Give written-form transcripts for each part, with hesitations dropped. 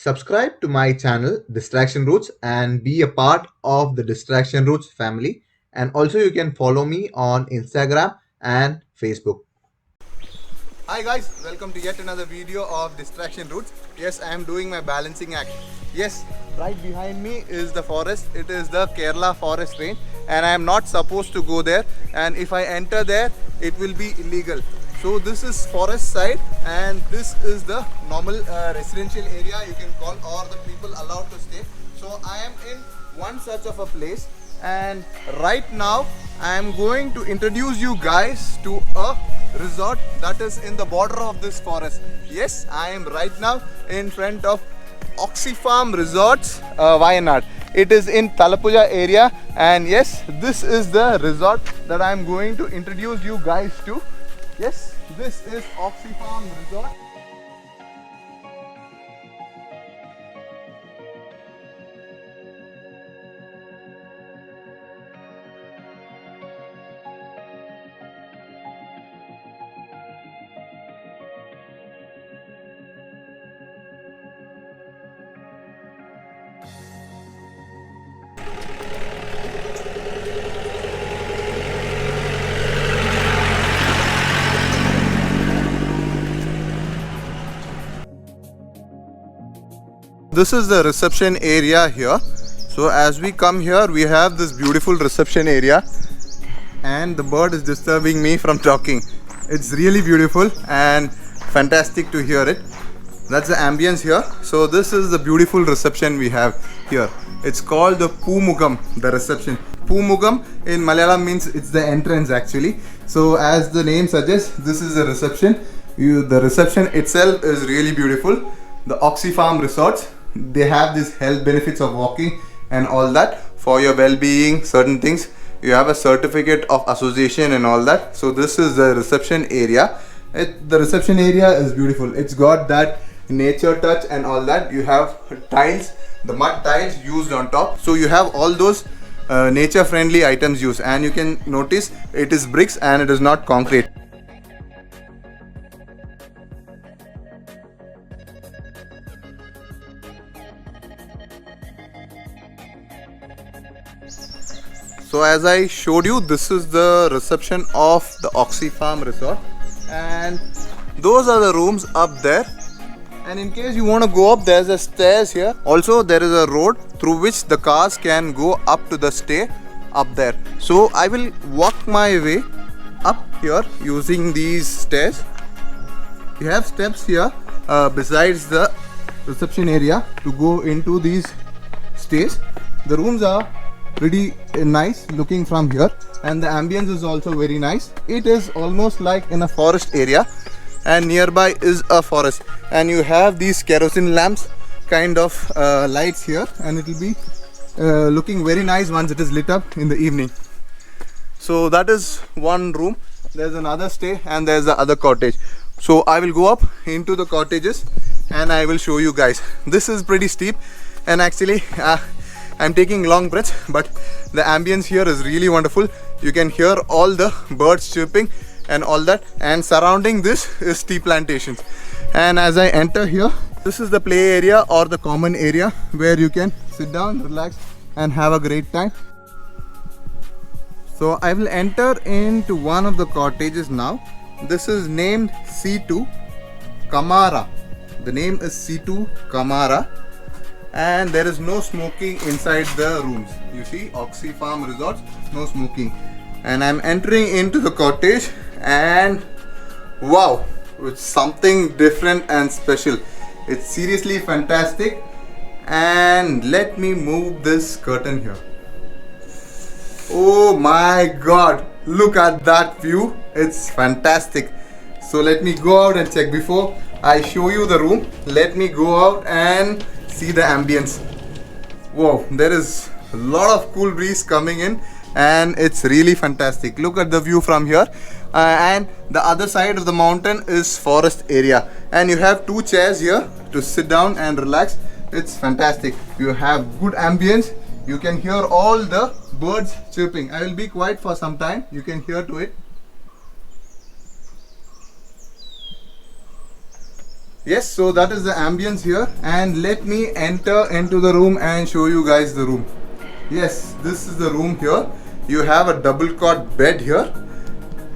Subscribe to my channel Distraction Roots and be a part of the Distraction Roots family. And also you can follow me on Instagram and Facebook. Hi guys, welcome to yet another video of Distraction Roots. Yes, I am doing my balancing act. Yes, right behind me is the forest. It is the Kerala forest range and I am not supposed to go there, and if I enter there it will be illegal. So this is forest side and this is the normal residential area you can call, or the people allowed to stay. So I am in one such of a place, and right now I am going to introduce you guys to a resort that is in the border of this forest. Yes, I am right now in front of Oxyfarm Resorts, Wayanad. It is in Talapuja area, and yes, this is the resort that I am going to introduce you guys to. Yes, this is Oxyfarm Resort. This is the reception area here. So as we come here, we have this beautiful reception area, and the bird is disturbing me from talking. It's really beautiful and fantastic to hear it. That's the ambience here. So this is the beautiful reception we have here. It's called the Poomugam, the reception. Poomugam in Malayalam means it's the entrance actually. So as the name suggests, this is the reception. The reception itself is really beautiful. The Oxyfarm Resorts, they have this health benefits of walking and all that for your well-being, certain things. You have a certificate of association and all that. So this is the reception area. The reception area is beautiful. It's got that nature touch and all that. You have tiles, the mud tiles used on top. So you have all those nature friendly items used, and you can notice it is bricks and it is not concrete. So as I showed you, this is the reception of the Oxyfarm Resort, and those are the rooms up there. And in case you want to go up, there's a stairs here. Also there is a road through which the cars can go up to the stay up there. So I will walk my way up here using these stairs. You have steps here besides the reception area to go into these stays. The rooms are pretty nice looking from here, and the ambience is also very nice. It is almost like in a forest area, and nearby is a forest, and you have these kerosene lamps kind of lights here, and it will be looking very nice once it is lit up in the evening. So that is one room. There's another stay and there's the other cottage. So I will go up into the cottages and I will show you guys. This is pretty steep, and actually I'm taking long breaths, but the ambience here is really wonderful. You can hear all the birds chirping and all that, and surrounding this is tea plantations. And as I enter here, this is the play area or the common area where you can sit down, relax and have a great time. So I will enter into one of the cottages now. This is named C2 Kamara. The name is C2 Kamara. And there is no smoking inside the rooms. You see, Oxyfarm Resorts, no smoking. And I'm entering into the cottage, and wow, it's something different and special. It's seriously fantastic. And let me move this curtain here. Oh my god, look at that view. It's fantastic. So let me go out and check. Before I show you the room, let me go out and see the ambience. Wow, there is a lot of cool breeze coming in, and it's really fantastic. Look at the view from here, and the other side of the mountain is forest area, and you have two chairs here to sit down and relax. It's fantastic. You have good ambience. You can hear all the birds chirping. I will be quiet for some time. You can hear to it. Yes, so that is the ambience here, and let me enter into the room and show you guys the room. Yes, this is the room here. You have a double cot bed here.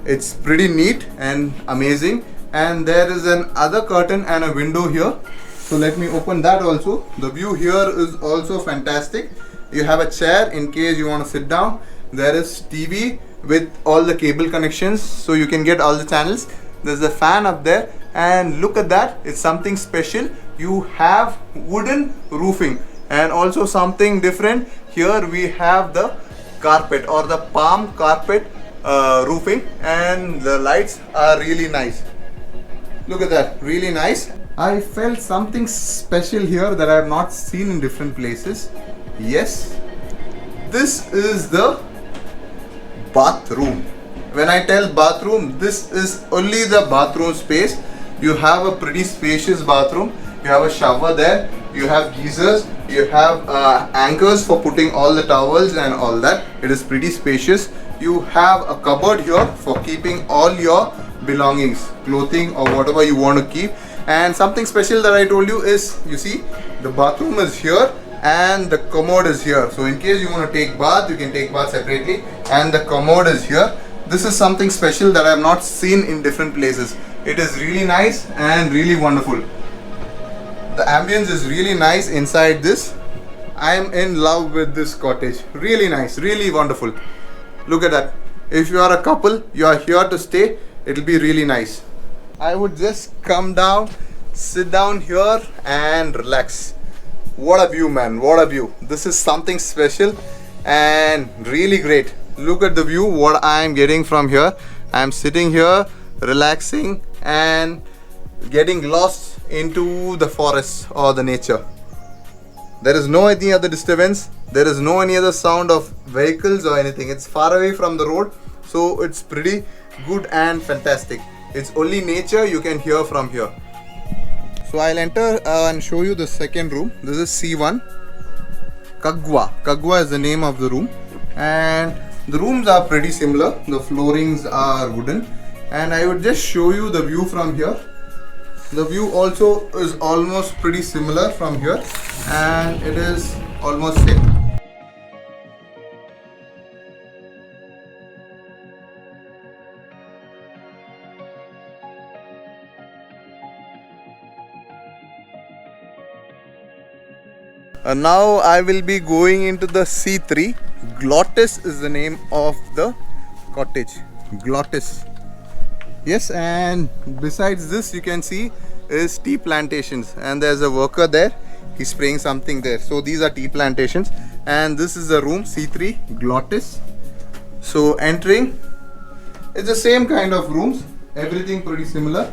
It's pretty neat and amazing, and there is an other curtain and a window here. So let me open that also. The view here is also fantastic. You have a chair in case you want to sit down. There is TV with all the cable connections, so you can get all the channels. There's a fan up there, and look at that, it's something special. You have wooden roofing, and also something different here. We have the carpet or the palm carpet roofing, and the lights are really nice. Look at that, really nice. I felt something special here that I have not seen in different places. Yes, this is the bathroom. When I tell bathroom, this is only the bathroom space. You have a pretty spacious bathroom. You have a shower there. You have geysers. You have anchors for putting all the towels and all that. It is pretty spacious. You have a cupboard here for keeping all your belongings, clothing or whatever you want to keep. And something special that I told you is, you see, the bathroom is here and the commode is here. So in case you want to take bath, you can take bath separately, and the commode is here. This is something special that I have not seen in different places. It is really nice and really wonderful. The ambience is really nice inside this. I am in love with this cottage. Really nice, really wonderful. Look at that. If you are a couple, you are here to stay, it will be really nice. I would just come down, sit down here and relax. What a view, man, what a view. This is something special and really great. Look at the view, what I am getting from here. I am sitting here, relaxing and getting lost into the forest or the nature. There is no any other disturbance. There is no any other sound of vehicles or anything. It's far away from the road, so it's pretty good and fantastic. It's only nature you can hear from here. So I'll enter and show you the second room. This is C1. Kagwa. Kagwa is the name of the room, and the rooms are pretty similar. The floorings are wooden, and I would just show you the view from here. The view also is almost pretty similar from here, and it is almost same. Now I will be going into the C3. Glottis is the name of the cottage. Glottis. Yes, and besides this you can see is tea plantations, and there's a worker there. He's spraying something there. So these are tea plantations, and this is the room C3 Glottis. So entering, it's the same kind of rooms. Everything pretty similar.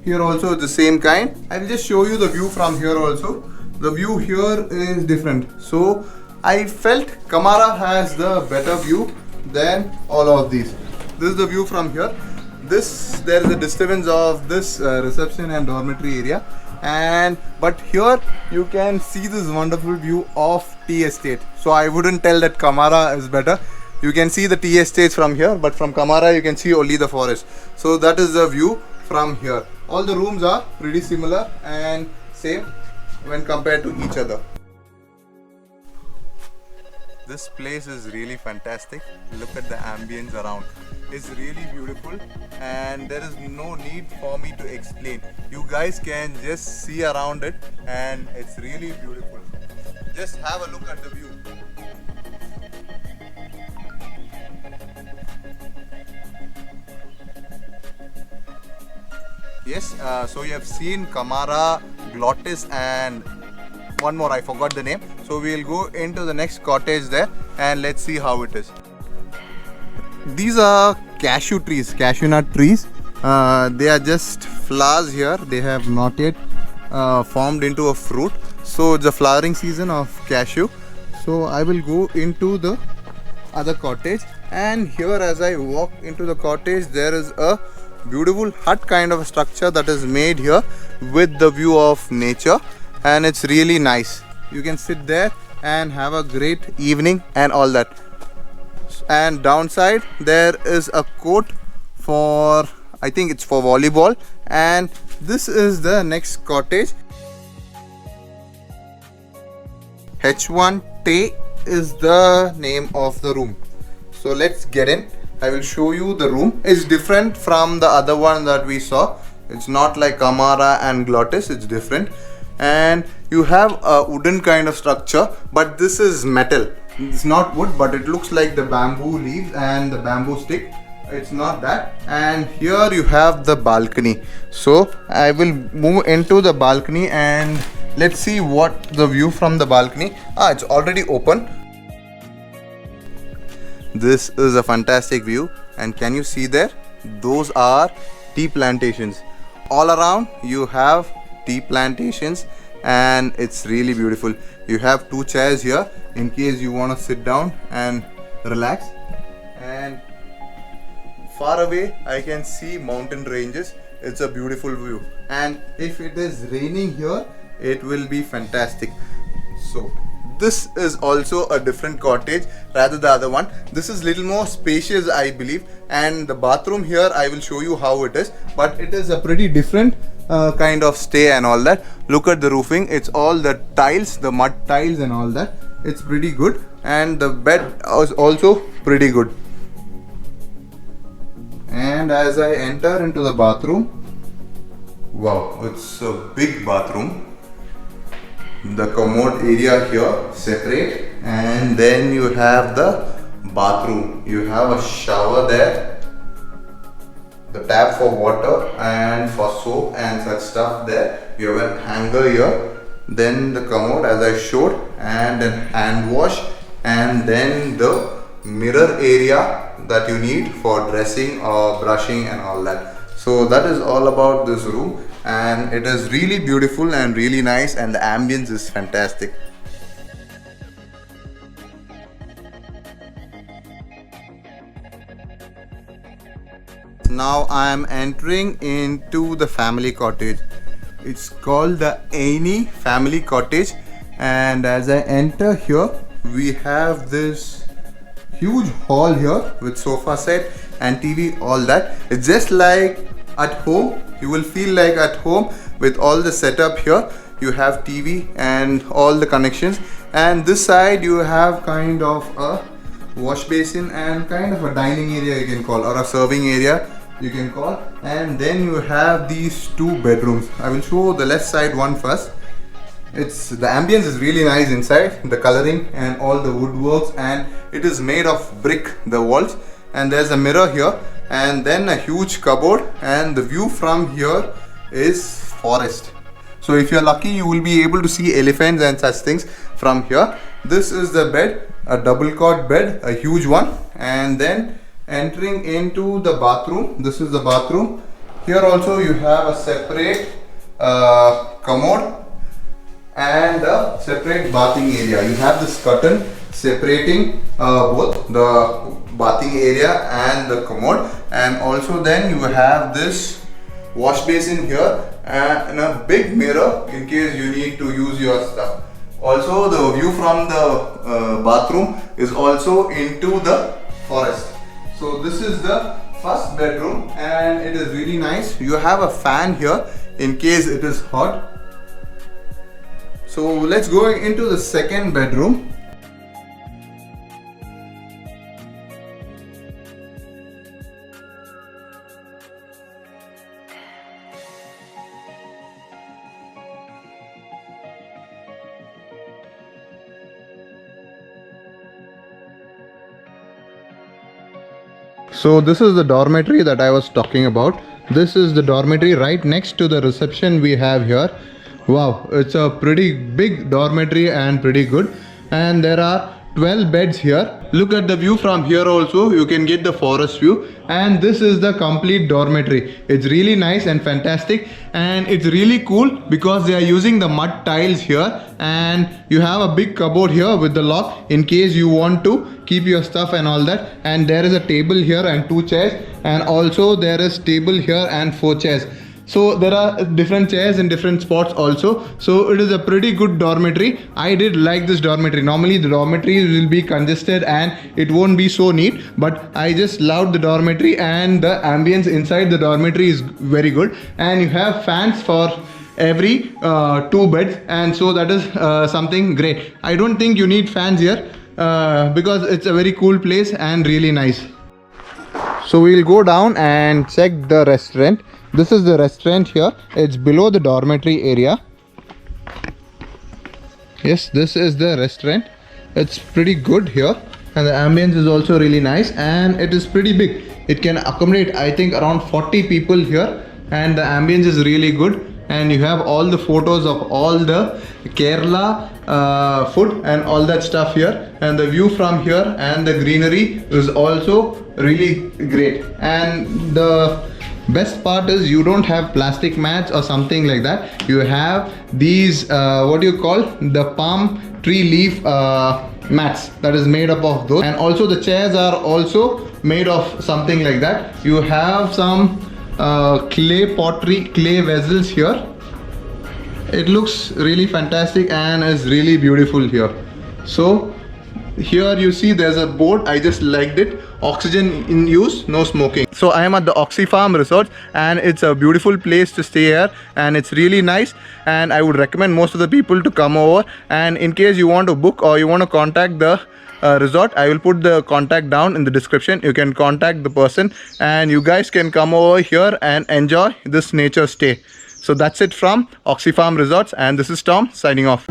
Here also the same kind. I will just show you the view from here also. The view here is different. So I felt Kamara has the better view than all of these. This is the view from here. There is a disturbance of this reception and dormitory area, but here you can see this wonderful view of tea estate. So I wouldn't tell that Kamara is better. You can see the tea estates from here, but from Kamara you can see only the forest. So that is the view from here. All the rooms are pretty similar and same when compared to each other. This place is really fantastic. Look at the ambience around. It's really beautiful, and there is no need for me to explain. You guys can just see around it, and it's really beautiful. Just have a look at the view. Yes, so you have seen Kamara, Glottis, and one more, I forgot the name. So we'll go into the next cottage there and let's see how it is. These are cashew trees, cashew nut trees. They are just flowers here. They have not yet formed into a fruit. So it's the flowering season of cashew. So I will go into the other cottage, and here as I walk into the cottage, there is a beautiful hut kind of a structure that is made here with the view of nature, and it's really nice. You can sit there and have a great evening and all that. And downside there is a court for, I think it's for volleyball, and This is the next cottage. H1T is the name of the room. So let's get in. I will show you the room. It's different from the other one that we saw. It's not like Amara and Glottis, it's different. And you have a wooden kind of structure, but this is metal. It's not wood, but it looks like the bamboo leaves and the bamboo stick. It's not that. And here you have the balcony. So I will move into the balcony and let's see what the view from the balcony. It's already open. This is a fantastic view, and can you see there? Those are tea plantations. All around you have tea plantations, and it's really beautiful. You have 2 chairs here in case you want to sit down and relax. And far away I can see mountain ranges. It's a beautiful view, and if it is raining here, it will be fantastic. So this is also a different cottage rather the other one. This is little more spacious, I believe, and the bathroom here I will show you how it is, but it is a pretty different kind of stay and all that. Look at the roofing. It's all the tiles, the mud tiles and all that. It's pretty good, and the bed is also pretty good. And as I enter into the bathroom, wow, it's a big bathroom. The commode area here separate, and then you have the bathroom. You have a shower there, the tap for water and for soap and such stuff there. You have a hanger here, then the commode as I showed, and then hand wash, and then the mirror area that you need for dressing or brushing and all that. So that is all about this room, and it is really beautiful and really nice, and the ambience is fantastic. Now I am entering into the family cottage. It's called the Aini family cottage, and as I enter here, we have this huge hall here with sofa set and TV, all that. It's just like at home. You will feel like at home with all the setup here. You have TV and all the connections, and this side you have kind of a wash basin and kind of a dining area you can call, or a serving area you can call. And then you have these 2 bedrooms. I will show the left side one first. The ambience is really nice inside, the coloring and all the woodworks, and it is made of brick, the walls, and there's a mirror here, and then a huge cupboard, and the view from here is forest. So if you're lucky, you will be able to see elephants and such things from here. This is the bed, a double cot bed, a huge one. And then entering into the bathroom, this is the bathroom. Here also you have a separate commode and a separate bathing area. You have this curtain separating both the bathing area and the commode, and also then you have this wash basin here and a big mirror in case you need to use your stuff. Also the view from the bathroom is also into the forest. So this is the first bedroom, and it is really nice. You have a fan here in case it is hot. So let's go into the second bedroom. So this is the dormitory that I was talking about. This is the dormitory right next to the reception we have here. Wow, it's a pretty big dormitory and pretty good. And there are 12 beds here. Look at the view from here also. You can get the forest view. And this is the complete dormitory. It's really nice and fantastic. And it's really cool because they are using the mud tiles here. And you have a big cupboard here with the lock in case you want to keep your stuff and all that. And there is a table here and 2 chairs. And also there is table here and 4 chairs. So there are different chairs in different spots also. So it is a pretty good dormitory. I did like this dormitory. Normally the dormitories will be congested and it won't be so neat, but I just loved the dormitory, and the ambience inside the dormitory is very good, and you have fans for every two beds, and so that is something great. I don't think you need fans here because it's a very cool place and really nice. So we'll go down and check the restaurant. This is the restaurant here. It's below the dormitory area. Yes, this is the restaurant. It's pretty good here, and the ambience is also really nice, and it is pretty big. It can accommodate, I think, around 40 people here, and the ambience is really good. And you have all the photos of all the Kerala food and all that stuff here, and the view from here and the greenery is also really great. And the best part is you don't have plastic mats or something like that. You have these what do you call, the palm tree leaf mats that is made up of those, and also the chairs are also made of something like that. You have some clay pottery, clay vessels here. It looks really fantastic and is really beautiful here. So here you see there's a board. I just liked it. Oxygen in use, no smoking. So I am at the Oxyfarm resort, and it's a beautiful place to stay here, and it's really nice, and I would recommend most of the people to come over. And in case you want to book or you want to contact the resort, I will put the contact down in the description. You can contact the person and you guys can come over here and enjoy this nature stay. So that's it from Oxyfarm Resorts, and this is Tom signing off.